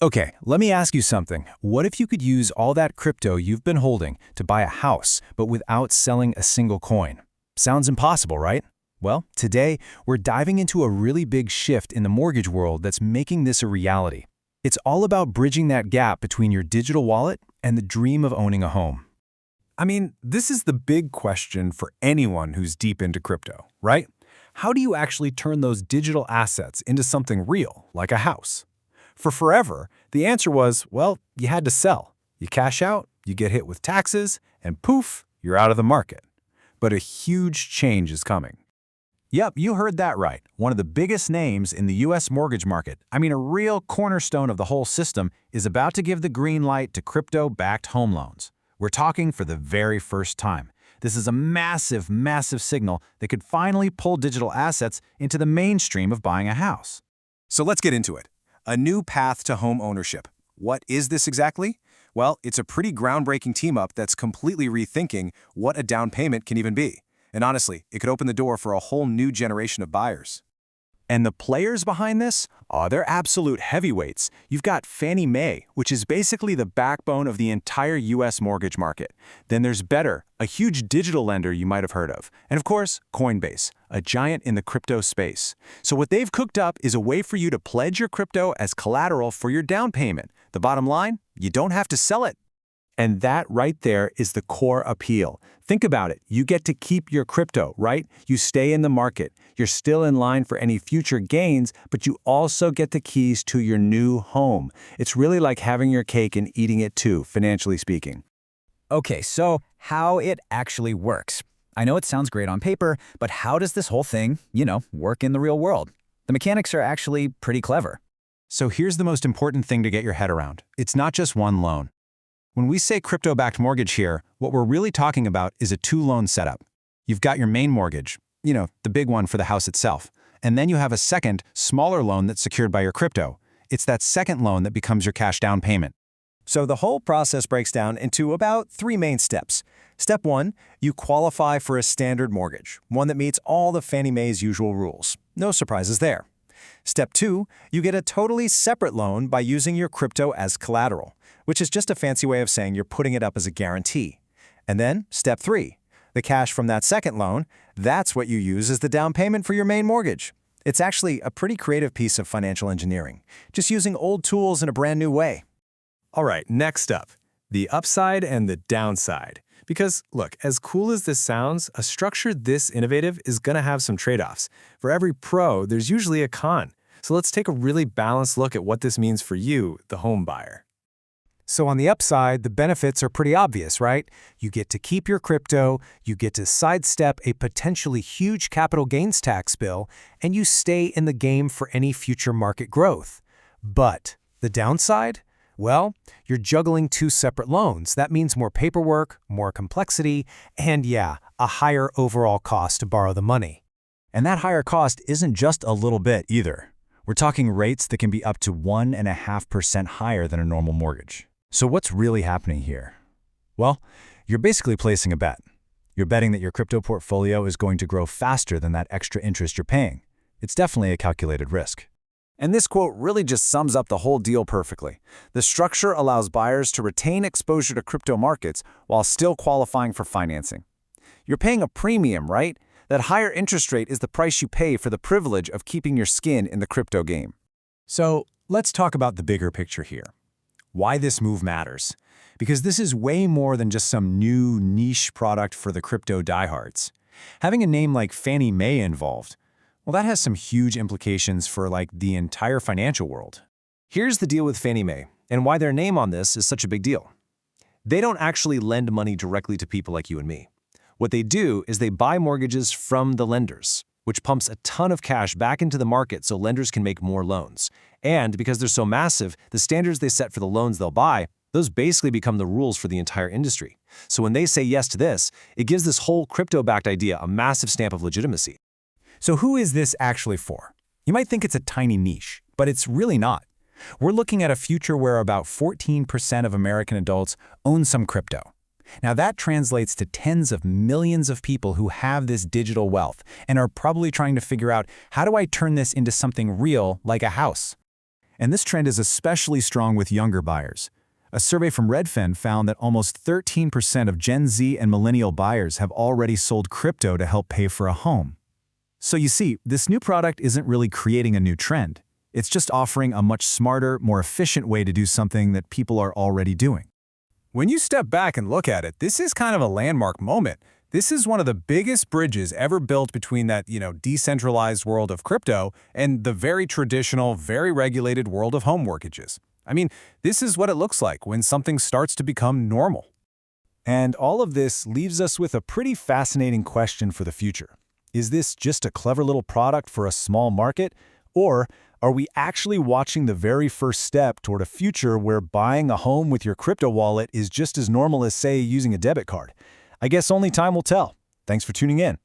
Okay, let me ask you something. What if you could use all that crypto you've been holding to buy a house, but without selling a single coin? Sounds impossible, right? Well, today, we're diving into a really big shift in the mortgage world that's making this a reality. It's all about bridging that gap between your digital wallet and the dream of owning a home. I mean, this is the big question for anyone who's deep into crypto, right? How do you actually turn those digital assets into something real, like a house? For forever, the answer was, well, you had to sell. You cash out, you get hit with taxes, and poof, you're out of the market. But a huge change is coming. Yep, you heard that right. One of the biggest names in the U.S. mortgage market, a real cornerstone of the whole system, is about to give the green light to crypto-backed home loans. We're talking for the very first time. This is a massive, massive signal that could finally pull digital assets into the mainstream of buying a house. So let's get into it. A new path to home ownership. What is this exactly? Well, it's a pretty groundbreaking team-up that's completely rethinking what a down payment can even be. And honestly, it could open the door for a whole new generation of buyers. And the players behind this? They're absolute heavyweights. You've got Fannie Mae, which is basically the backbone of the entire U.S. mortgage market. Then there's Better, a huge digital lender you might have heard of. And of course, Coinbase, a giant in the crypto space. So what they've cooked up is a way for you to pledge your crypto as collateral for your down payment. The bottom line? You don't have to sell it. And that right there is the core appeal. Think about it. You get to keep your crypto, right? You stay in the market. You're still in line for any future gains, but you also get the keys to your new home. It's really like having your cake and eating it too, financially speaking. Okay, so how it actually works. I know it sounds great on paper, but how does this whole thing, work in the real world? The mechanics are actually pretty clever. So here's the most important thing to get your head around. It's not just one loan. When we say crypto-backed mortgage here, what we're really talking about is a two-loan setup. You've got your main mortgage, the big one for the house itself, and then you have a second, smaller loan that's secured by your crypto. It's that second loan that becomes your cash down payment. So the whole process breaks down into about 3 main steps. Step 1, you qualify for a standard mortgage, one that meets all the Fannie Mae's usual rules. No surprises there. Step 2, you get a totally separate loan by using your crypto as collateral, which is just a fancy way of saying you're putting it up as a guarantee. And then, step 3, the cash from that second loan, that's what you use as the down payment for your main mortgage. It's actually a pretty creative piece of financial engineering, just using old tools in a brand new way. All right, next up, the upside and the downside. Because, look, as cool as this sounds, a structure this innovative is going to have some trade-offs. For every pro, there's usually a con. So let's take a really balanced look at what this means for you, the home buyer. So on the upside, the benefits are pretty obvious, right? You get to keep your crypto, you get to sidestep a potentially huge capital gains tax bill, and you stay in the game for any future market growth. But the downside? Well, you're juggling 2 separate loans. That means more paperwork, more complexity, and yeah, a higher overall cost to borrow the money. And that higher cost isn't just a little bit either. We're talking rates that can be up to 1.5% higher than a normal mortgage. So what's really happening here? Well, you're basically placing a bet. You're betting that your crypto portfolio is going to grow faster than that extra interest you're paying. It's definitely a calculated risk. And this quote really just sums up the whole deal perfectly. The structure allows buyers to retain exposure to crypto markets while still qualifying for financing. You're paying a premium, right? That higher interest rate is the price you pay for the privilege of keeping your skin in the crypto game. So let's talk about the bigger picture here. Why this move matters. Because this is way more than just some new niche product for the crypto diehards. Having a name like Fannie Mae involved, well, that has some huge implications for the entire financial world. Here's the deal with Fannie Mae, and why their name on this is such a big deal. They don't actually lend money directly to people like you and me. What they do is they buy mortgages from the lenders, which pumps a ton of cash back into the market so lenders can make more loans. And because they're so massive, the standards they set for the loans they'll buy, those basically become the rules for the entire industry. So when they say yes to this, it gives this whole crypto-backed idea a massive stamp of legitimacy. So who is this actually for? You might think it's a tiny niche, but it's really not. We're looking at a future where about 14% of American adults own some crypto. Now that translates to tens of millions of people who have this digital wealth and are probably trying to figure out, how do I turn this into something real like a house? And this trend is especially strong with younger buyers. A survey from Redfin found that almost 13% of Gen Z and millennial buyers have already sold crypto to help pay for a home. So you see, this new product isn't really creating a new trend. It's just offering a much smarter, more efficient way to do something that people are already doing. When you step back and look at it, this is kind of a landmark moment. This is one of the biggest bridges ever built between that, decentralized world of crypto and the very traditional, very regulated world of home mortgages. I mean, this is what it looks like when something starts to become normal. And all of this leaves us with a pretty fascinating question for the future. Is this just a clever little product for a small market? Or are we actually watching the very first step toward a future where buying a home with your crypto wallet is just as normal as, say, using a debit card? I guess only time will tell. Thanks for tuning in.